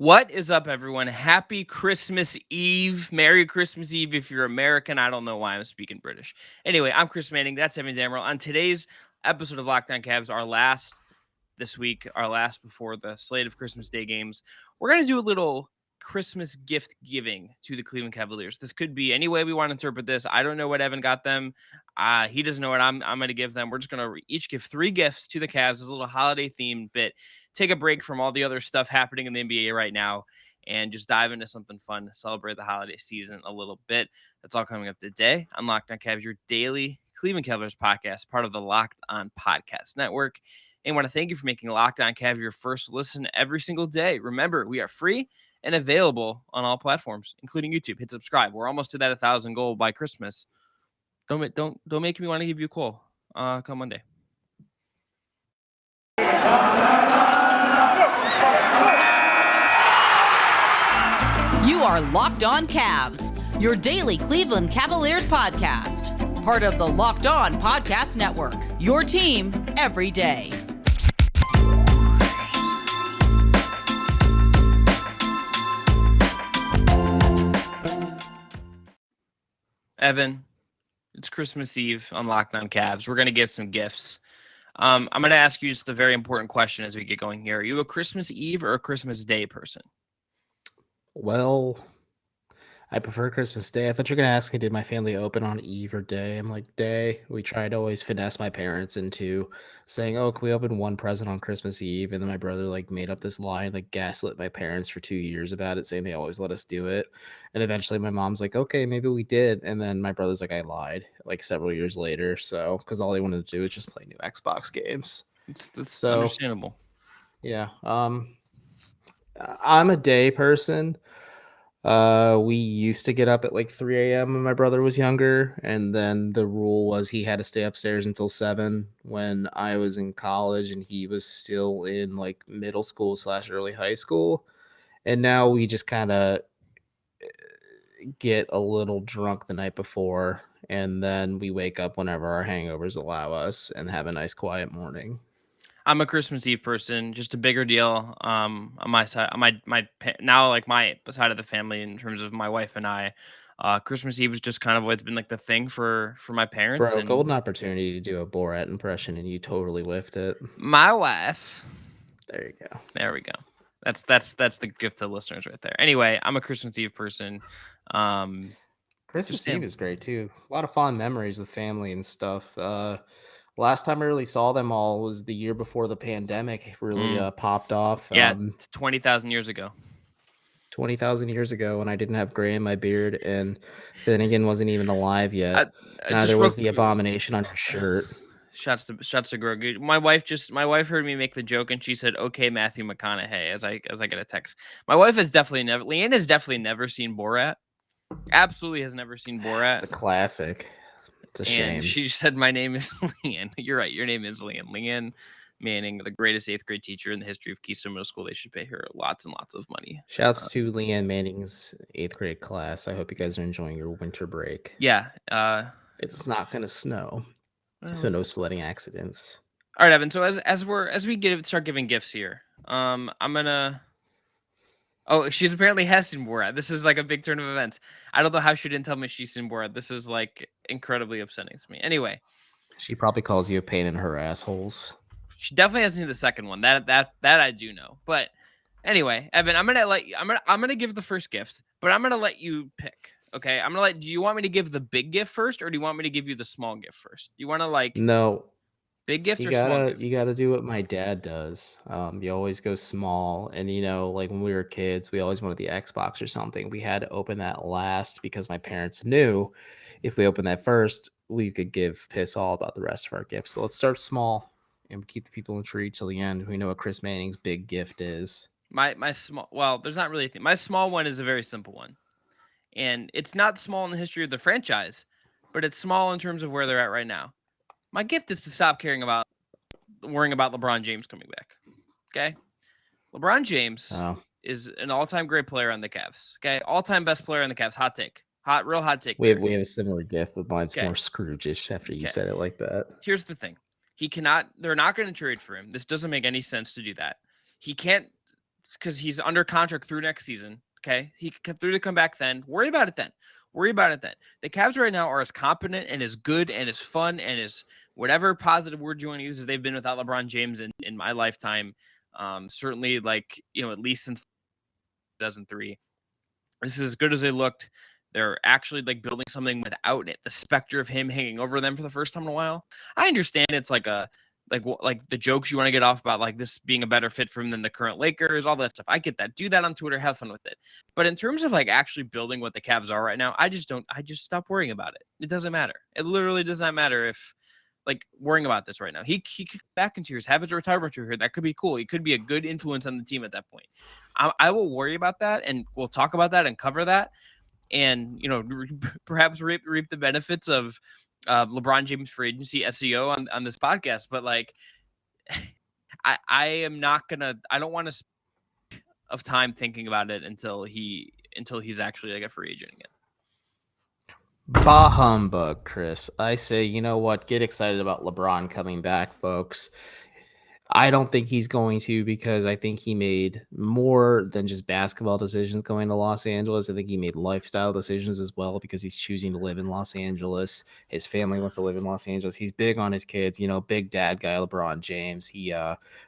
What is up, everyone? Happy Christmas Eve. Merry Christmas Eve if you're American. I don't know why I'm speaking British. Anyway, I'm Chris Manning. That's Evan Damrell. On today's episode of Locked On Cavs, our last this week, our last before the slate of Christmas Day games, we're going to do a little Christmas gift giving to the Cleveland Cavaliers. This could be any way we want to interpret this. I don't know what Evan got them. He doesn't know what I'm going to give them. We're just going to each give 3 gifts to the Cavs as a little holiday themed bit. Take a break from all the other stuff happening in the NBA right now and just dive into something fun to celebrate the holiday season a little bit. That's all coming up today on Locked On Cavs, your daily Cleveland Cavaliers podcast, part of the Locked On Podcast Network. And I want to thank you for making Locked On Cavs your first listen every single day. Remember, we are free and available on all platforms, including YouTube. Hit subscribe. We're almost to that 1,000 goal by Christmas. Don't make me want to give you a call. Come Monday. You are Locked On Cavs, your daily Cleveland Cavaliers podcast. Part of the Locked On Podcast Network, your team every day. Evan, it's Christmas Eve on Locked On Cavs. We're going to give some gifts. I'm going to ask you just a very important question as we get going here. Are you a Christmas Eve or a Christmas Day person? Well, I prefer Christmas Day. I thought you were going to ask me, did my family open on Eve or Day? I'm like, Day. We try to always finesse my parents into saying, oh, can we open one present on Christmas Eve? And then my brother made up this lie and gaslit my parents for 2 years about it, saying they always let us do it. And eventually my mom's like, okay, maybe we did. And then my brother's like, I lied several years later. So, because all they wanted to do is just play new Xbox games. That's understandable. Yeah. I'm a day person. We used to get up at 3 a.m. when my brother was younger, and then the rule was he had to stay upstairs until 7 when I was in college and he was still in middle school / early high school. And now we just kind of get a little drunk the night before, and then we wake up whenever our hangovers allow us and have a nice quiet morning. I'm a Christmas Eve person, just a bigger deal on my side, on my now my side of the family in terms of my wife and I. Christmas Eve is just kind of what's been the thing for my parents. Bro, and golden opportunity to do a Borat impression, and you totally whiffed it. My wife. There you go. There we go. That's the gift to the listeners right there. Anyway, I'm a Christmas Eve person. Christmas Eve is great too. A lot of fond memories with family and stuff. Last time I really saw them all was the year before the pandemic really popped off. Yeah, 20,000 years ago. 20,000 years ago when I didn't have gray in my beard and Finnegan wasn't even alive yet. Neither was the abomination on your shirt. Shots to Grogu. My wife heard me make the joke and she said, "Okay, Matthew McConaughey." As I get a text. My wife has Leanne has definitely never seen Borat. Absolutely has never seen Borat. It's a classic. It's a shame. She said, "My name is Leanne." You're right. Your name is Leanne. Leanne Manning, the greatest 8th grade teacher in the history of Keystone Middle School. They should pay her lots and lots of money. Shouts to Leanne Manning's 8th grade class. I hope you guys are enjoying your winter break. Yeah. It's not going to snow, so no sledding accidents. All right, Evan. So as we start giving gifts here, I'm gonna. Oh, she's apparently has seen Borat. This is a big turn of events. I don't know how she didn't tell me she's seen Borat. This is incredibly upsetting to me. Anyway, she probably calls you a pain in her assholes. She definitely hasn't seen the second one. That I do know. But anyway, Evan, I'm gonna give the first gift, but I'm gonna let you pick. Okay, do you want me to give the big gift first, or do you want me to give you the small gift first? You want to no. Big gift or small gift? You gotta do what my dad does. You always go small, and when we were kids, we always wanted the Xbox or something. We had to open that last because my parents knew if we opened that first, we could give piss all about the rest of our gifts. So let's start small and keep the people intrigued till the end. We know what Chris Manning's big gift is. My small. Well, there's not really a thing. My small one is a very simple one, and it's not small in the history of the franchise, but it's small in terms of where they're at right now. My gift is to stop worrying about LeBron James coming back. Okay? LeBron James is an all-time great player on the Cavs. Okay? All-time best player on the Cavs. Hot take. Real hot take. We have a similar gift, but mine's more Scrooge-ish after you said it like that. Here's the thing. They're not going to trade for him. This doesn't make any sense to do that. He can't because he's under contract through next season. Okay, he can through to come back then. Worry about it then. Worry about it then. The Cavs right now are as competent and as good and as fun and as whatever positive word you want to use as they've been without LeBron James in my lifetime. Certainly, like, at least since 2003. This is as good as they looked. They're actually like building something without it, the specter of him hanging over them for the first time in a while. I understand it's like like the jokes you want to get off about like this being a better fit for him than the current Lakers, all that stuff. I get that. Do that on Twitter, have fun with it. But in terms of like actually building what the Cavs are right now, I just stop worrying about it. It doesn't matter. It literally does not matter if like worrying about this right now. He could come back in 2 years, have his retirement tour here. That could be cool. He could be a good influence on the team at that point. I will worry about that, and we'll talk about that and cover that, and perhaps reap the benefits of LeBron James free agency SEO on this podcast. But like, I am not gonna. I don't want to spend of time thinking about it until he's actually like a free agent again. Bah humbug, Chris. I say, you know what? Get excited about LeBron coming back, folks. I don't think he's going to, because I think he made more than just basketball decisions going to Los Angeles. I think he made lifestyle decisions as well, because he's choosing to live in Los Angeles. His family wants to live in Los Angeles. He's big on his kids, big dad guy, LeBron James. He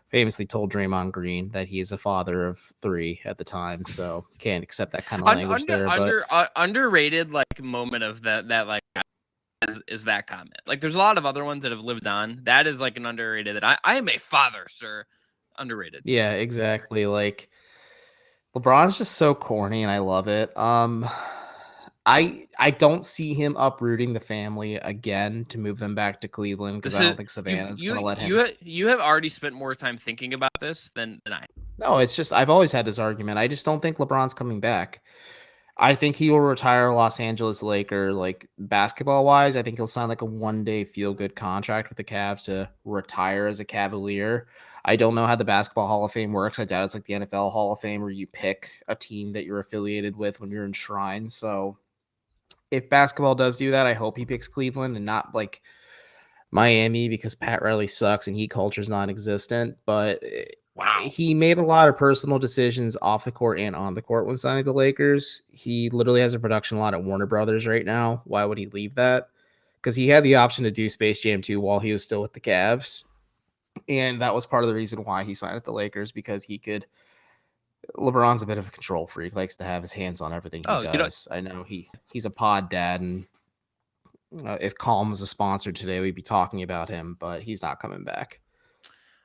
famously told Draymond Green that he is a father of 3 at the time. So can't accept that kind of language there. Underrated like moment of that like is that comment. Like there's a lot of other ones that have lived on. That is like an underrated that I am a father, sir. Underrated. Yeah, exactly. Like LeBron's just so corny and I love it. I don't see him uprooting the family again to move them back to Cleveland, because I don't think Savannah's going to let him. You have already spent more time thinking about this than I. No, it's just I've always had this argument. I just don't think LeBron's coming back. I think he will retire Los Angeles Laker, like basketball wise. I think he'll sign like a 1-day feel good contract with the Cavs to retire as a Cavalier. I don't know how the Basketball Hall of Fame works. I doubt it's like the NFL Hall of Fame where you pick a team that you're affiliated with when you're enshrined. So if basketball does do that, I hope he picks Cleveland and not like Miami, because Pat Riley sucks and heat culture is non-existent. But wow, he made a lot of personal decisions off the court and on the court when signing the Lakers. He literally has a production lot at Warner Brothers right now. Why would he leave that? Because he had the option to do Space Jam 2 while he was still with the Cavs. And that was part of the reason why he signed with the Lakers, because he could. LeBron's a bit of a control freak, likes to have his hands on everything he does. I know he's a pod dad, and if Calm was a sponsor today, we'd be talking about him, but he's not coming back.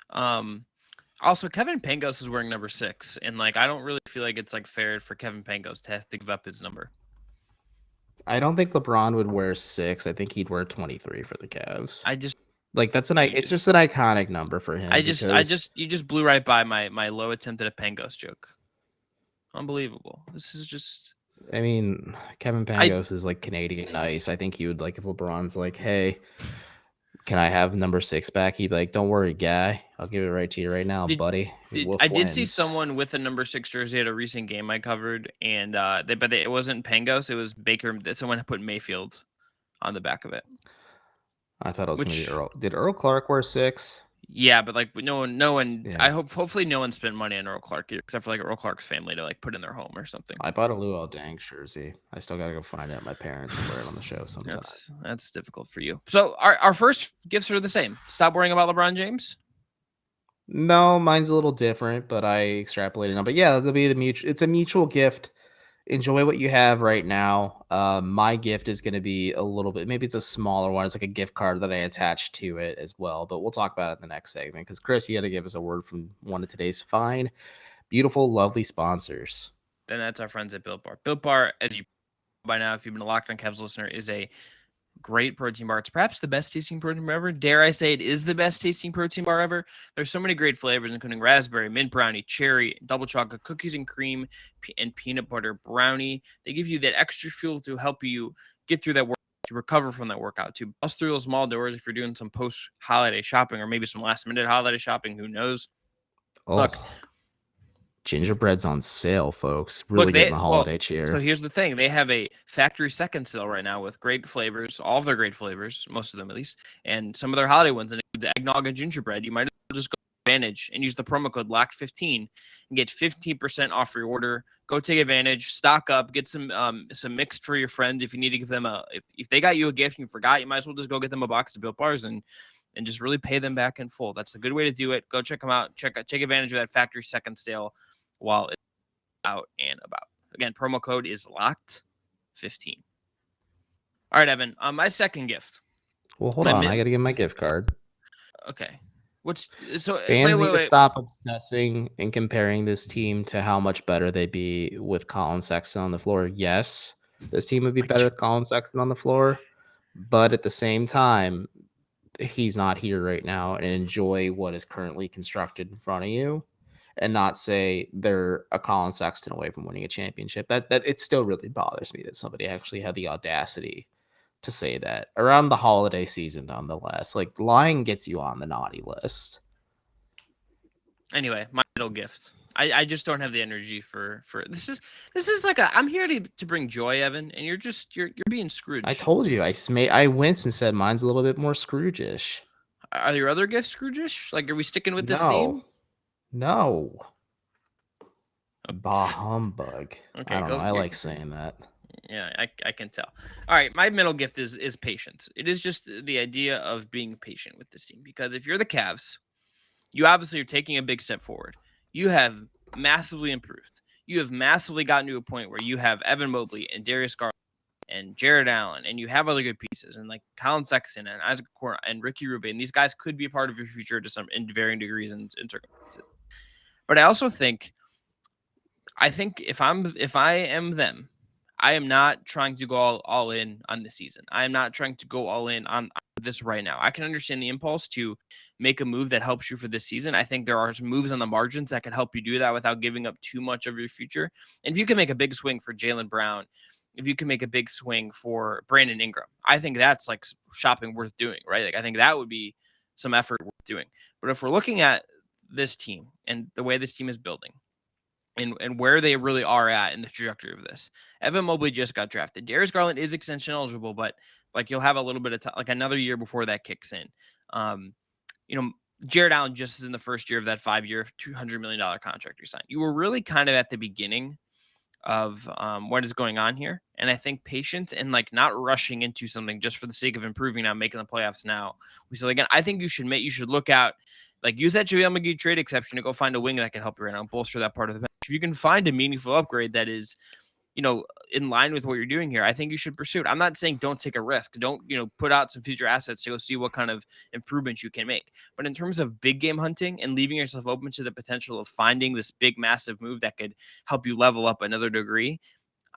Also, Kevin Pangos is wearing number 6, and like I don't really feel like it's like fair for Kevin Pangos to have to give up his number. I don't think LeBron would wear 6. I think he'd wear 23 for the Cavs. It's just an iconic number for him. You just blew right by my low attempt at a Pangos joke. Unbelievable. This is just. I mean, Kevin Pangos is like Canadian nice. I think he would like if LeBron's like, "Hey, can I have number 6 back?" He'd be like, "Don't worry, guy. I'll give it right to you right now, buddy." I did see someone with a number 6 jersey at a recent game I covered, and it wasn't Pangos. It was Baker. Someone put Mayfield on the back of it. I thought it was going to be Earl. Did Earl Clark wear 6? Yeah, but like no one. Yeah. I hopefully no one spent money on Earl Clark except for like Earl Clark's family to like put in their home or something. I bought a Luol Deng jersey. I still got to go find it at my parents and wear it on the show sometime. That's difficult for you. So our first gifts are the same. Stop worrying about LeBron James. No, mine's a little different, but I extrapolated on. But yeah, it'll be it's a mutual gift. Enjoy what you have right now. My gift is going to be a little bit, maybe it's a smaller one. It's like a gift card that I attached to it as well, but we'll talk about it in the next segment, because Chris, you got to give us a word from one of today's fine, beautiful, lovely sponsors. Then that's our friends at Built Bar. Built Bar, as you by now, if you've been a Locked On Cavs listener, is a great protein bar. It's perhaps the best tasting protein bar ever. Dare I say it is the best tasting protein bar ever. There's so many great flavors, including raspberry, mint brownie, cherry, double chocolate, cookies and cream, and peanut butter brownie. They give you that extra fuel to help you get through that work, to recover from that workout, to bust through those small doors if you're doing some post-holiday shopping or maybe some last-minute holiday shopping. Who knows? Look. Gingerbread's on sale, folks. Really getting the holiday cheer. So here's the thing. They have a factory second sale right now with great flavors, all of their great flavors, most of them at least, and some of their holiday ones, and it includes eggnog and gingerbread. You might as well just go to advantage and use the promo code LOCKED15 and get 15% off your order. Go take advantage, stock up, get some mixed for your friends. If you need to give them if they got you a gift and you forgot, you might as well just go get them a box of Built Bars and just really pay them back in full. That's a good way to do it. Go check them out. Take advantage of that factory second sale while it's out and about. Again, promo code is LOCKED15. All right, Evan. My second gift. Well, hold on. I got to get my gift card. Okay. Fans need to stop obsessing and comparing this team to how much better they'd be with Colin Sexton on the floor. Yes, this team would be better with Colin Sexton on the floor, but at the same time, he's not here right now, and enjoy what is currently constructed in front of you and not say they're a Colin Sexton away from winning a championship. That it still really bothers me that somebody actually had the audacity to say that around the holiday season, nonetheless. Like, lying gets you on the naughty list. Anyway, my middle gift. I just don't have the energy for this is like I'm here to bring joy, Evan, and you're being Scrooge. I told you, I winced and said mine's a little bit more Scrooge-ish. Are your other gifts Scrooge-ish? Like, are we sticking with this theme? No. Bah humbug. Okay, I don't know. I like saying that. Yeah, I can tell. All right, my middle gift is patience. It is just the idea of being patient with this team, because if you're the Cavs, you obviously are taking a big step forward. You have massively improved. You have massively gotten to a point where you have Evan Mobley and Darius Garland and Jared Allen, and you have other good pieces, and like Colin Sexton and Isaac Okoro and Ricky Rubio, and these guys could be a part of your future to some in varying degrees and circumstances. But I also think if I am them, I am not trying to go all in on this season. I am not trying to go all in on this right now. I can understand the impulse to make a move that helps you for this season. I think there are some moves on the margins that can help you do that without giving up too much of your future. And if you can make a big swing for Jaylen Brown, if you can make a big swing for Brandon Ingram, I think that's like shopping worth doing, right? Like, I think that would be some effort worth doing. But if we're looking at this team and the way this team is building, and where they really are at in the trajectory of this. Evan Mobley just got drafted. Darius Garland is extension eligible, but like, you'll have a little bit of time, like another year before that kicks in. Jared Allen just is in the first year of that 5-year, $200 million contract you signed. You were really kind of at the beginning of what is going on here. And I think patience and like not rushing into something just for the sake of improving now, making the playoffs now. So again, I think you should look out, like, use that JaVale McGee trade exception to go find a wing that can help you right now and bolster that part of the bench. If you can find a meaningful upgrade that is, in line with what you're doing here, I think you should pursue it. I'm not saying don't take a risk. Don't, put out some future assets to go see what kind of improvements you can make. But in terms of big game hunting and leaving yourself open to the potential of finding this big, massive move that could help you level up another degree,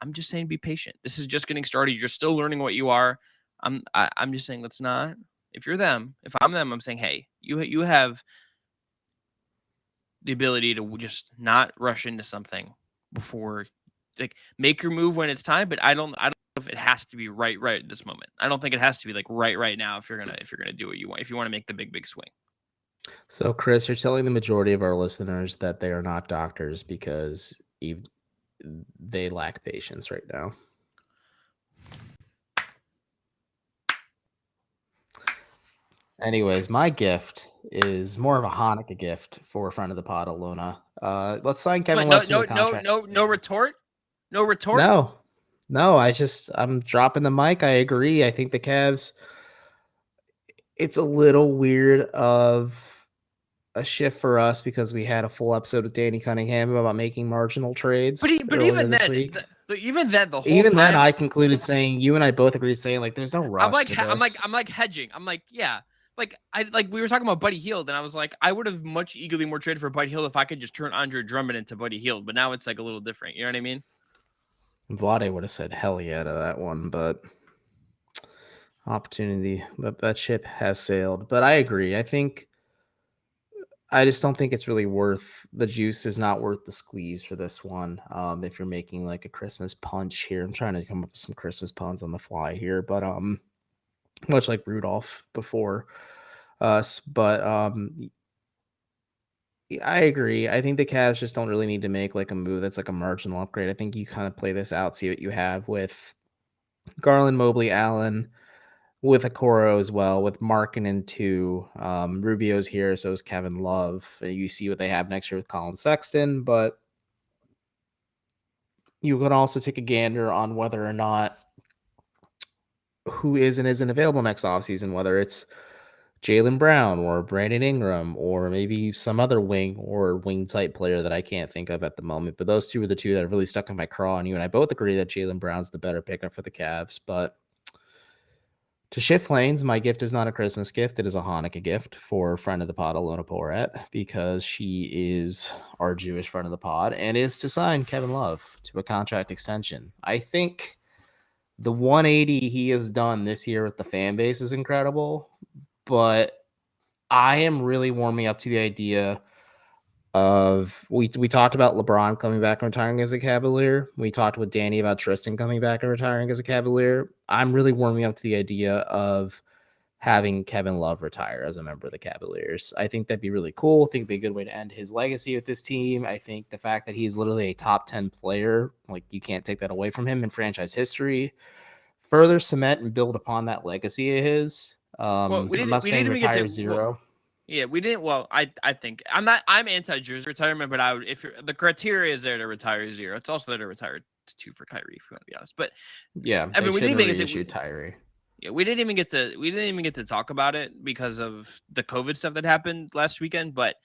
I'm just saying be patient. This is just getting started. You're still learning what you are. I'm just saying, let's not. If you're them, if I'm them, I'm saying, hey, you have the ability to just not rush into something before, like, make your move when it's time. But I don't know if it has to be right at this moment. I don't think it has to be like right now if you're gonna do what you want, if you want to make the big swing. So, Chris, you're telling the majority of our listeners that they are not doctors because they lack patience right now. Anyways, my gift is more of a Hanukkah gift for a friend of the pod, Alona. Let's sign Kevin Love to a contract. No retort? No retort? No, I'm dropping the mic. I agree. I think the Cavs, it's a little weird of a shift for us because we had a full episode with Danny Cunningham about making marginal trades. But even then, even then, I concluded saying, you and I both agreed saying, like, there's no rush. I'm like hedging. I'm like, yeah. Like we were talking about Buddy Hield, and I was like, I would have much eagerly more traded for Buddy Hield if I could just turn Andre Drummond into Buddy Hield. But now it's like a little different. You know what I mean? Vlade would have said hell yeah to that one, but opportunity, that ship has sailed. But I agree. I just don't think it's really worth, the juice is not worth the squeeze for this one. If you're making like a Christmas punch here, I'm trying to come up with some Christmas puns on the fly here, but much like Rudolph before us. But I agree. I think the Cavs just don't really need to make like a move that's like a marginal upgrade. I think you kind of play this out, see what you have with Garland, Mobley, Allen, with Okoro as well, with Markkanen too. Rubio's here, so is Kevin Love. You see what they have next year with Colin Sexton, but you can also take a gander on whether or not who is and isn't available next offseason, whether it's Jaylen Brown or Brandon Ingram or maybe some other wing or wing type player that I can't think of at the moment. But those two are the two that have really stuck in my craw. And you and I both agree that Jaylen Brown's the better pickup for the Cavs. But to shift lanes, my gift is not a Christmas gift. It is a Hanukkah gift for friend of the pod, Alona Poret, because she is our Jewish friend of the pod and is to sign Kevin Love to a contract extension. I think the 180 he has done this year with the fan base is incredible, but I am really warming up to the idea of we talked about LeBron coming back and retiring as a Cavalier. We talked with Danny about Tristan coming back and retiring as a Cavalier. I'm really warming up to the idea of having Kevin Love retire as a member of the Cavaliers. I think that'd be really cool. I think it'd be a good way to end his legacy with this team. I think the fact that he's literally a top 10 player, like you can't take that away from him in franchise history. Further cement and build upon that legacy of his. Well, I'm not we saying didn't even get retire to. zero. Yeah, we didn't. Well, I think I'm anti-jersey retirement, but I would if the criteria is there to retire 0. It's also there to retire 2 for Kyrie, if you want to be honest. But Yeah, I they mean, we shouldn't didn't have even get reissued to. Tyree. Yeah, we didn't even get to talk about it because of the COVID stuff that happened last weekend. But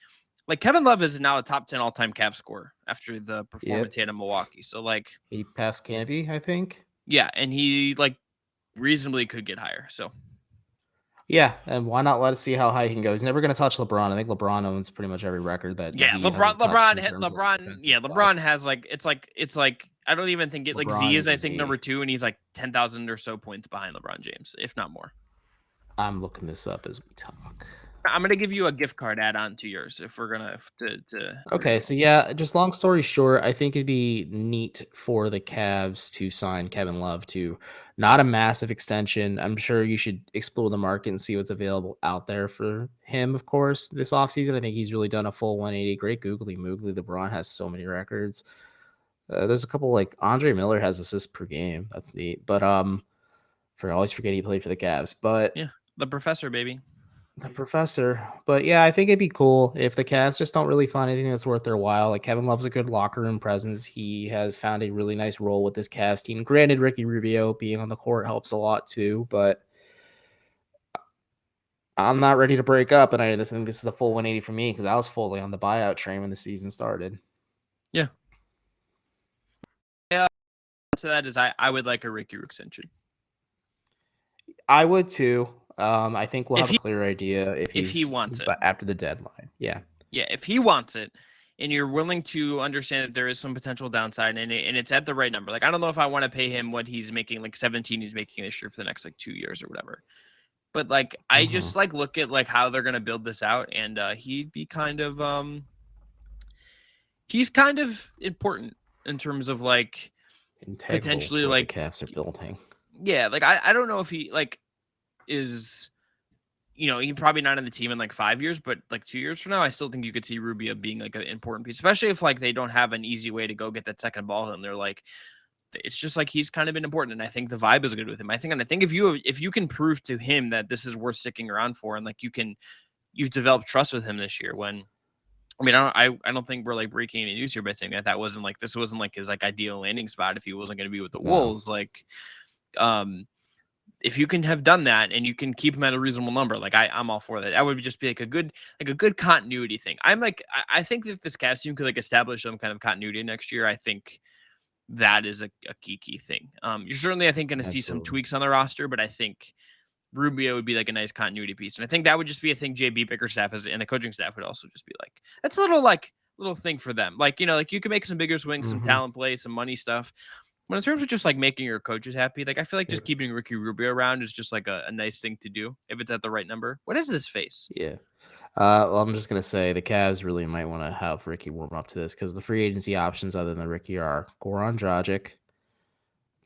like Kevin Love is now a top 10 all-time cap scorer after the performance he had in Milwaukee. So like He passed Campy, I think. yeah, and he like reasonably could get higher. So Yeah, and why not let us see how high he can go? He's never going to touch LeBron. I think LeBron owns pretty much every record that yeah, Z hasn't touched in terms of like, defensive stuff. LeBron has like it's like I don't even think it like LeBron Z is I is think Z. number 2 and he's like 10,000 or so points behind LeBron James, if not more. I'm looking this up as we talk. I'm gonna give you a gift card add on to yours if we're gonna to Okay, so yeah, just long story short, I think it'd be neat for the Cavs to sign Kevin Love to not a massive extension. I'm sure you should explore the market and see what's available out there for him, of course, this offseason. I think he's really done a full 180. Great googly moogly. LeBron has so many records. There's a couple like Andre Miller has assists per game. That's neat. But I always forget he played for the Cavs. But yeah, the professor, baby. the professor. But yeah, I think it'd be cool if the Cavs just don't really find anything that's worth their while. Like Kevin Love's a good locker room presence. He has found a really nice role with this Cavs team. Granted, Ricky Rubio being on the court helps a lot too, but I'm not ready to break up. And I think this is the full 180 for me because I was fully on the buyout train when the season started. Yeah. Yeah. So that is I would like a Ricky extension. I would too. I think we'll have a clear idea if he wants it after the deadline. Yeah. Yeah, if he wants it and you're willing to understand that there is some potential downside and it's at the right number. Like I don't know if I want to pay him what he's making, like 17 he's making this year for the next like 2 years or whatever. But like I just like look at like how they're gonna build this out, and he'd be kind of he's kind of important in terms of like integral potentially to what like the Cavs are building. Yeah, like I don't know if he like is he's probably not on the team in like 5 years, but like 2 years from now, I still think you could see Rubio being like an important piece, especially if like they don't have an easy way to go get that second ball. And they're like, it's just like he's kind of been important. And I think the vibe is good with him. I think if you can prove to him that this is worth sticking around for, and like you've developed trust with him this year. When I mean, I don't think we're like breaking any news here by saying that this wasn't like his like ideal landing spot if he wasn't going to be with the Wolves. Like, if you can have done that and you can keep him at a reasonable number, like I'm all for that. That would just be like a good continuity thing. I think if this Cavs team could like establish some kind of continuity next year, I think that is a key thing. You're certainly, I think, going to see some tweaks on the roster, but I think Rubio would be like a nice continuity piece. And I think that would just be a thing JB Bickerstaff and the coaching staff would also just be like, that's a little thing for them. Like, like you can make some bigger swings, some talent play, some money stuff. But in terms of just like making your coaches happy, like I feel like just keeping Ricky Rubio around is just like a nice thing to do if it's at the right number. What is this face? Yeah. Well, I'm just going to say the Cavs really might want to have Ricky warm up to this because the free agency options other than Ricky are Goran Dragic,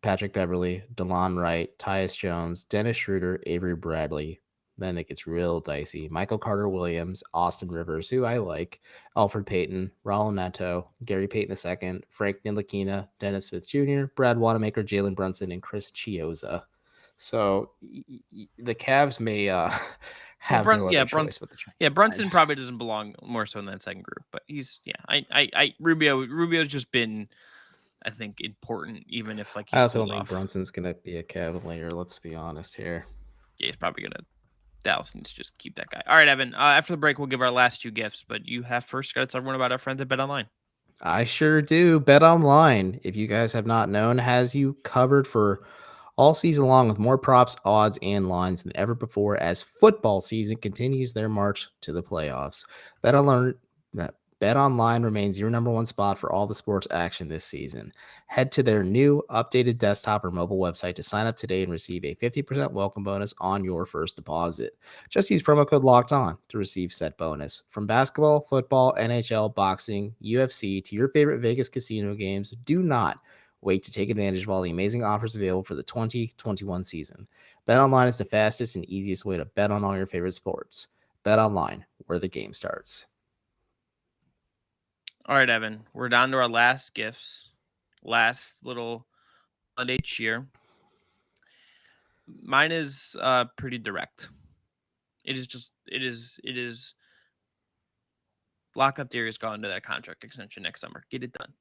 Patrick Beverley, DeLon Wright, Tyus Jones, Dennis Schroeder, Avery Bradley. Then it gets real dicey. Michael Carter-Williams, Austin Rivers, who I like, Alfred Payton, Raul Neto, Gary Payton II, Frank Ntilikina, Dennis Smith Jr., Brad Wanamaker, Jalen Brunson, and Chris Chiozza. So the Cavs may Well, have no other Brunson, choice but to try yeah, and sign. Brunson probably doesn't belong more so in that second group, but he's yeah. Rubio's just been, I think, important even if like I he's also don't cooled think off. Brunson's gonna be a Cavalier. Let's be honest here. Yeah, he's probably gonna Dallas needs to just keep that guy. All right, Evan. After the break, we'll give our last two gifts, but you have first got to tell everyone about our friends at BetOnline. I sure do. Bet online, if you guys have not known, has you covered for all season long with more props, odds, and lines than ever before as football season continues their march to the playoffs. Bet online, Bet online remains your number one spot for all the sports action this season. Head to their new updated desktop or mobile website to sign up today and receive a 50% welcome bonus on your first deposit. Just use promo code Locked On to receive said bonus. From basketball, football, NHL, boxing, UFC to your favorite Vegas casino games, do not wait to take advantage of all the amazing offers available for the 2021 season. BetOnline is the fastest and easiest way to bet on all your favorite sports. BetOnline, where the game starts. All right, Evan. We're down to our last gifts. Last little holiday cheer. Mine is pretty direct. It is lock up Darius Garland to that contract extension next summer. Get it done.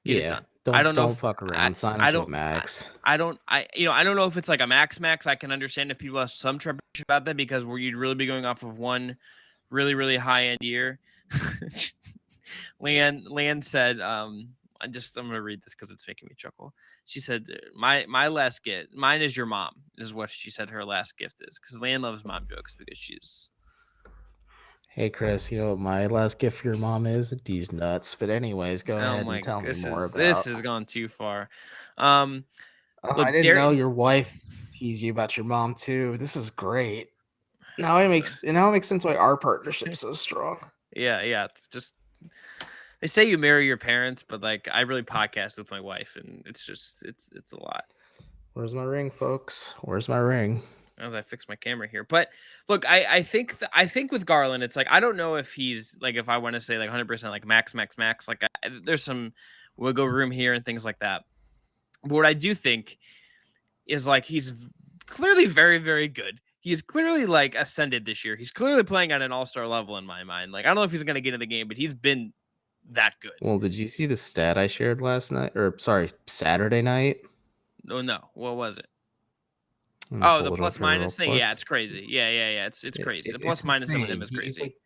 Get it Yeah, done. I don't don't know don't if fuck around. Sign him I to a don't I, max. I don't I don't know if it's like a max. I can understand if people have some trepidation about that because you'd really be going off of one really high end year. Lan said, I'm gonna read this because it's making me chuckle. She said, my last gift, mine is your mom, is what she said her last gift is. Because Lan loves mom jokes because she's Hey Chris, you know what my last gift for your mom is? These nuts. But anyways, go oh ahead and my tell me more this about. has gone too far. Um Oh, I look, didn't know Derek your wife teased you about your mom too. This is great. Now it makes sense why our partnership's so strong. yeah, it's just they say you marry your parents, but like I really podcast with my wife and it's just it's a lot. Where's my ring, folks? Where's my ring? As I fix my camera here. But look, I think with Garland, it's like I don't know if he's like if I want to say like 100% like max. Like there's some wiggle room here and things like that. But what I do think is like clearly very good. He's clearly like ascended this year. He's clearly playing at an all-star level in my mind. Like I don't know if he's gonna get in the game, but he's been that good. Well, did you see the stat I shared last night? Or sorry, Saturday night? No. What was it? I'm gonna Oh, the pull it up plus here real minus thing. Yeah, quick. it's crazy. Yeah. It's crazy. The It's plus minus of him insane. is crazy.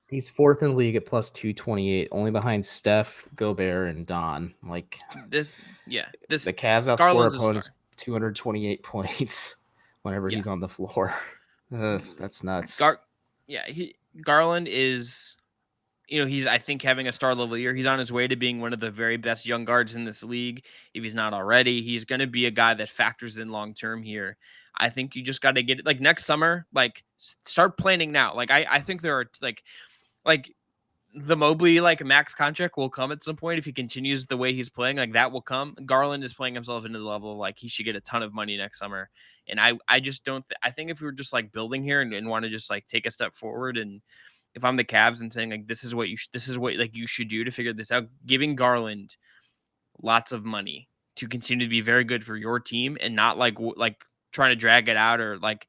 He's fourth in the league at plus 228, only behind Steph, Gobert, and Don. Like This the this Cavs outscore Garland's a opponents star. 228 points whenever Yeah. he's on the floor. That's nuts. Gar Garland is, he's I think having a star level year. He's on his way to being one of the very best young guards in this league. If he's not already, he's going to be a guy that factors in long term here. I think you just got to get it like next summer, like start planning now. Like I think there are like the Mobley like max contract will come at some point if he continues the way he's playing. Like that will come. Garland is playing himself into the level of like he should get a ton of money next summer. And I just don't. I think if we were just like building here and want to just like take a step forward, and if I'm the Cavs and saying like this is what like you should do to figure this out, giving Garland lots of money to continue to be very good for your team and not like trying to drag it out or like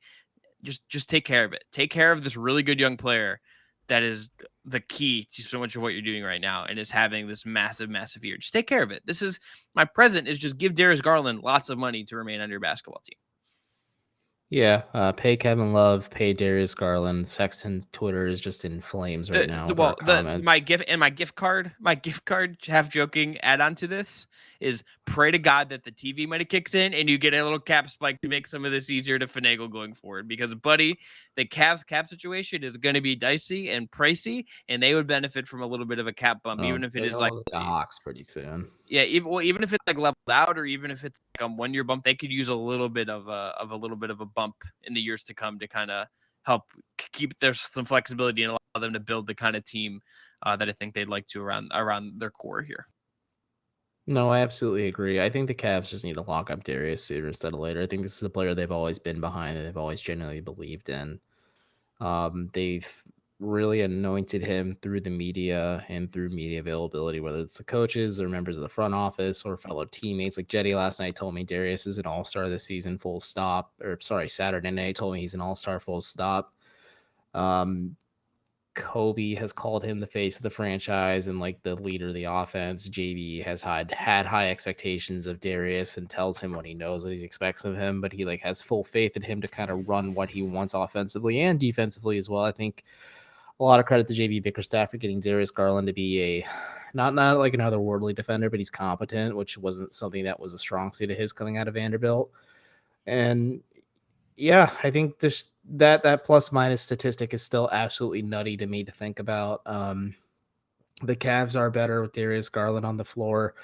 just take care of it. Take care of this really good young player that is the key to so much of what you're doing right now and is having this massive year. Just take care of it. This is my present is just give Darius Garland lots of money to remain on your basketball team. Yeah, pay Kevin Love, pay Darius Garland. Sexton's Twitter is just in flames right now with our My comments. my gift card, half joking add on to this is pray to God that the TV money kicks in and you get a little cap spike to make some of this easier to finagle going forward. Because, buddy, the Cavs cap situation is going to be dicey and pricey, and they would benefit from a little bit of a cap bump, even if it They is like all the Hawks pretty soon. yeah, even if it's like leveled out, or even if it's like a 1 year bump, they could use a little bit of a little bit of a bump in the years to come to kind of help keep there's some flexibility and allow them to build the kind of team that I think they'd like to around their core here. No, I absolutely agree. I think the Cavs just need to lock up Darius sooner instead of later. I think this is a player they've always been behind and they've always genuinely believed in. They've really anointed him through the media and through media availability, whether it's the coaches or members of the front office or fellow teammates. Like Jetty last night told me Darius is an all-star this season, full stop. Or sorry, Saturday night told me he's an all-star, full stop. Kobe has called him the face of the franchise and like the leader of the offense. JB has had high expectations of Darius and tells him what he knows, what he expects of him, but he like has full faith in him to kind of run what he wants offensively and defensively as well. I think a lot of credit to JB Bickerstaff for getting Darius Garland to be a not like another worldly defender, but he's competent, which wasn't something that was a strong suit of his coming out of Vanderbilt. And yeah, I think there's that plus minus statistic is still absolutely nutty to me to think about. The Cavs are better with Darius Garland on the floor.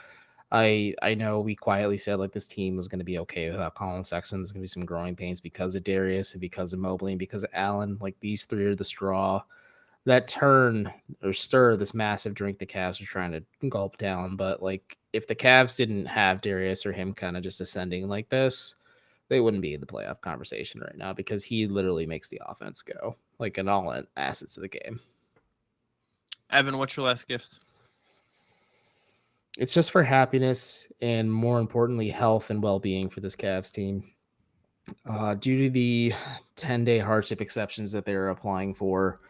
I know we quietly said like this team was going to be okay without Colin Sexton. There's going to be some growing pains because of Darius and because of Mobley and because of Allen. Like these three are the straw that turn or stir this massive drink the Cavs are trying to gulp down. But like if the Cavs didn't have Darius or him kind of just ascending like this, they wouldn't be in the playoff conversation right now because he literally makes the offense go like in all assets of the game. Evan, what's your last gift? It's just for happiness and more importantly, health and well-being for this Cavs team. Due to the 10-day hardship exceptions that they're applying for,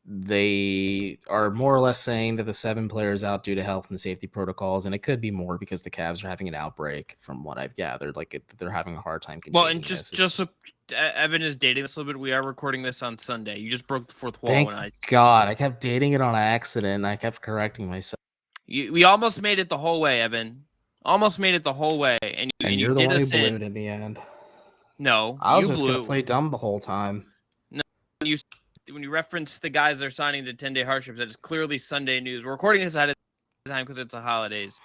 they are more or less saying that the 7 players out due to health and safety protocols, and it could be more because the Cavs are having an outbreak from what I've gathered. Like they're having a hard time containing Well, and just so Evan is dating this a little bit, we are recording this on Sunday. You just broke the fourth wall. Thank God. I kept dating it on accident, and I kept correcting myself. We almost made it the whole way, Evan. Almost made it the whole way, and you're the one who blew it in the end. No, I was just going to play dumb the whole time. No, when you reference the guys they're signing to 10-day hardships, that is clearly Sunday news. We're recording this ahead of time because it's the holidays.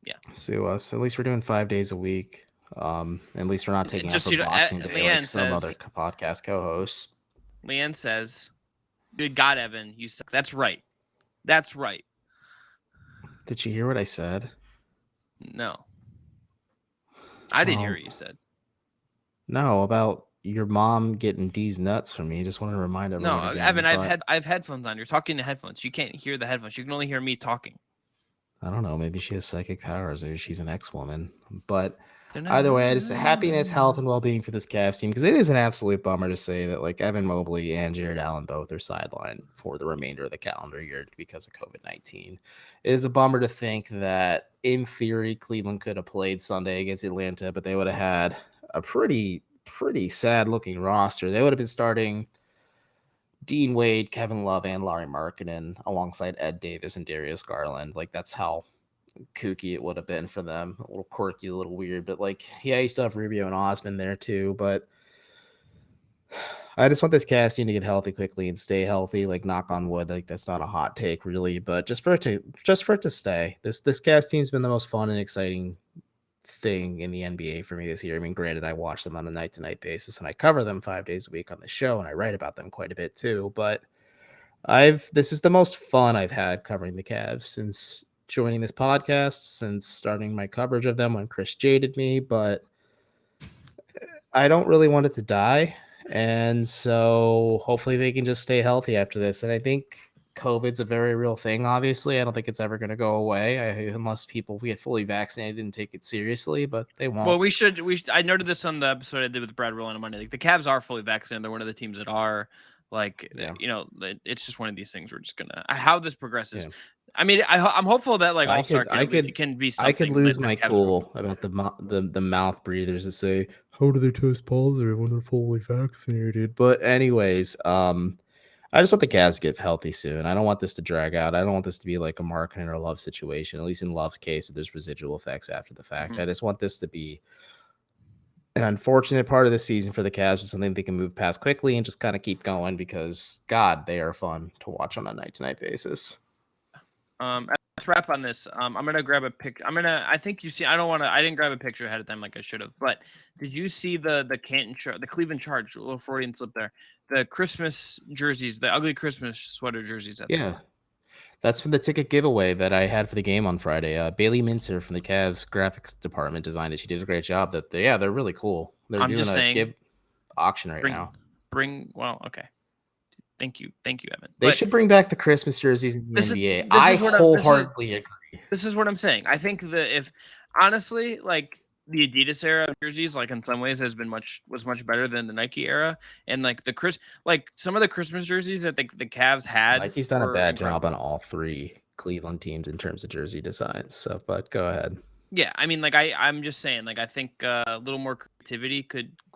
Yeah. Sue us. At least we're doing 5 days a week. At least we're not taking out for Boxing Day like some other podcast co-hosts. Leanne says, "Good God, Evan, you suck." That's right. That's right. Did you hear what I said? No. I didn't hear what you said. No, about your mom getting D's nuts from me. Just wanted to remind everyone. No, again, Evan, I have headphones on. You're talking to headphones. You can't hear the headphones. You can only hear me talking. I don't know. Maybe she has psychic powers. Maybe she's an ex-woman. But either way, just happiness, health, and well-being for this Cavs team, because it is an absolute bummer to say that like Evan Mobley and Jared Allen both are sidelined for the remainder of the calendar year because of COVID-19. It is a bummer to think that in theory Cleveland could have played Sunday against Atlanta, but they would have had a pretty sad-looking roster. They would have been starting Dean Wade, Kevin Love, and Lauri Markkanen alongside Ed Davis and Darius Garland. Like that's how kooky it would have been for them. A little quirky, a little weird, but like, yeah, you still have Rubio and Osman there too. But I just want this Cavs team to get healthy quickly and stay healthy. Like, knock on wood. Like that's not a hot take, really, but just for it to stay. This Cavs team's been the most fun and exciting thing in the NBA for me this year. I mean, granted, I watch them on a night-to-night basis and I cover them 5 days a week on the show and I write about them quite a bit too. But this is the most fun I've had covering the Cavs since joining this podcast, since starting my coverage of them when Chris jaded me, but I don't really want it to die. And so hopefully they can just stay healthy after this. And I think COVID's a very real thing, obviously. I don't think it's ever going to go away unless people get fully vaccinated and take it seriously, but they won't. Well, I noted this on the episode I did with Brad Roll on Monday. Like, the Cavs are fully vaccinated. They're one of the teams that are. Like, yeah. It's just one of these things. We're just going to – how this progresses. Yeah. I mean, I'm hopeful that, like, it can be something. I could lose my cool about the mouth breathers that say, how do they test positive when they're fully vaccinated? But anyways, I just want the Cavs to get healthy soon. I don't want this to drag out. I don't want this to be like a Markkanen or Love situation, at least in Love's case, there's residual effects after the fact. I just want this to be an unfortunate part of the season for the Cavs, is something they can move past quickly and just kind of keep going because, God, they are fun to watch on a night-to-night basis. Let's wrap on this. I'm gonna grab a picture. I think you see. I didn't grab a picture ahead of time like I should have. But did you see the Cleveland Charge? A little Freudian slip there. The Christmas jerseys, the ugly Christmas sweater jerseys. That's from the ticket giveaway that I had for the game on Friday. Bailey Mincer from the Cavs graphics department designed it. She did a great job. They're really cool. They're doing a give auction right now. Okay. Thank you, Evan. They But should bring back the Christmas jerseys in the NBA. this I is what wholeheartedly agree. this is what I'm saying. I think that if honestly, like the Adidas era of jerseys, like in some ways was much better than the Nike era. And like like some of the Christmas jerseys that the Cavs had Nike's done a were bad incredible. job on all three Cleveland teams in terms of jersey designs. So, but go ahead. Yeah, I mean, like I'm just saying, like I think a little more creativity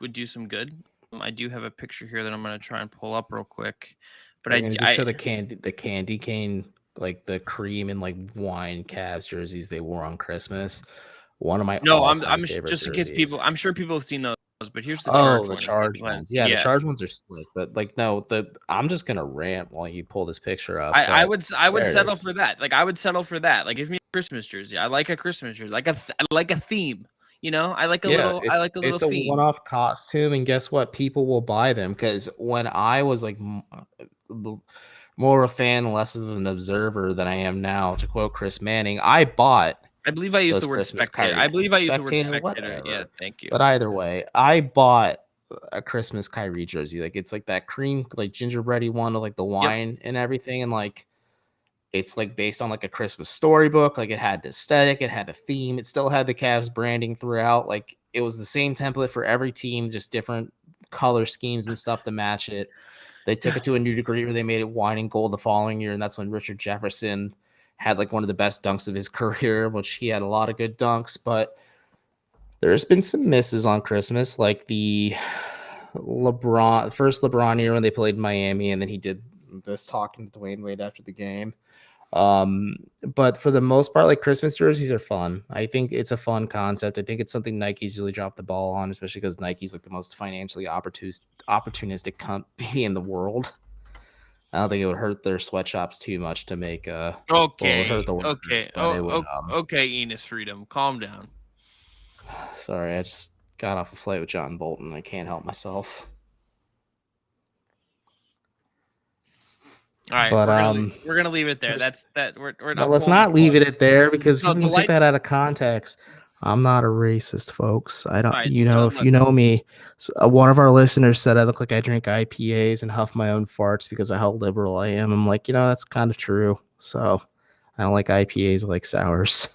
would do some good. I do have a picture here that I'm gonna try and pull up real quick, but We're gonna just show the candy cane, like the cream and like wine Cavs jerseys they wore on Christmas. One of my all-time favorite just in case jerseys. I'm sure people have seen those, but here's the charge The one. charge ones. Yeah, the charge ones are slick, but like no, I'm just gonna rant while you pull this picture up. I would settle is. for that. Like I would settle for that. Like give me a Christmas jersey. I like a Christmas jersey. I like a theme. You know, I like a little it's a theme. one-off costume, and guess what? People will buy them because when I was like more a fan, less of an observer than I am now, to quote Chris Manning, I bought. I believe I used the word Christmas spectator. Kyrie, I believe I used the word spectator, spectator. whatever. Yeah, thank you. But either way, I bought a Christmas Kyrie jersey. Like it's like that cream, like gingerbready one with like the wine and everything, and like it's like based on like a Christmas storybook. Like it had the aesthetic, it had the theme, it still had the Cavs branding throughout. Like it was the same template for every team, just different color schemes and stuff to match it. They took it to a new degree where they made it wine and gold the following year, and that's when Richard Jefferson had like one of the best dunks of his career, which he had a lot of good dunks, but there's been some misses on Christmas, like the first LeBron year when they played Miami, and then he did this talking to Dwayne Wade after the game. But for the most part, like Christmas jerseys are fun. I think it's a fun concept. I think it's something Nike's really dropped the ball on, especially because Nike's like the most financially opportunistic company in the world. I don't think it would hurt their sweatshops too much to make okay. Hurt the workers, Okay, Enos Freedom, calm down. Sorry, I just got off a flight with John Bolton. I can't help myself. All right, but we're gonna leave it there. That's that. We're not. Let's not leave it there because people take that out of context. I'm not a racist, folks. I don't. Right, if you know me, one of our listeners said I look like I drink IPAs and huff my own farts because of how liberal I am. I'm like, that's kind of true. So I don't like IPAs. I like sours.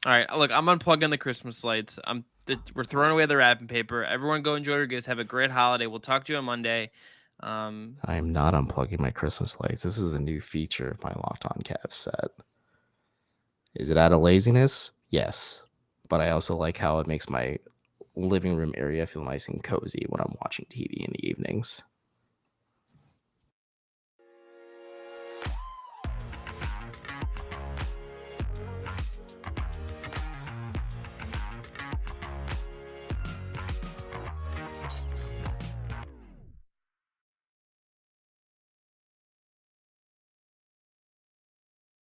All right, look, I'm unplugging the Christmas lights. We're throwing away the wrapping paper. Everyone go enjoy your gifts. Have a great holiday. We'll talk to you on Monday. I am not unplugging my Christmas lights. This is a new feature of my Locked On Cavs set. Is it out of laziness? Yes. But I also like how it makes my living room area feel nice and cozy when I'm watching TV in the evenings.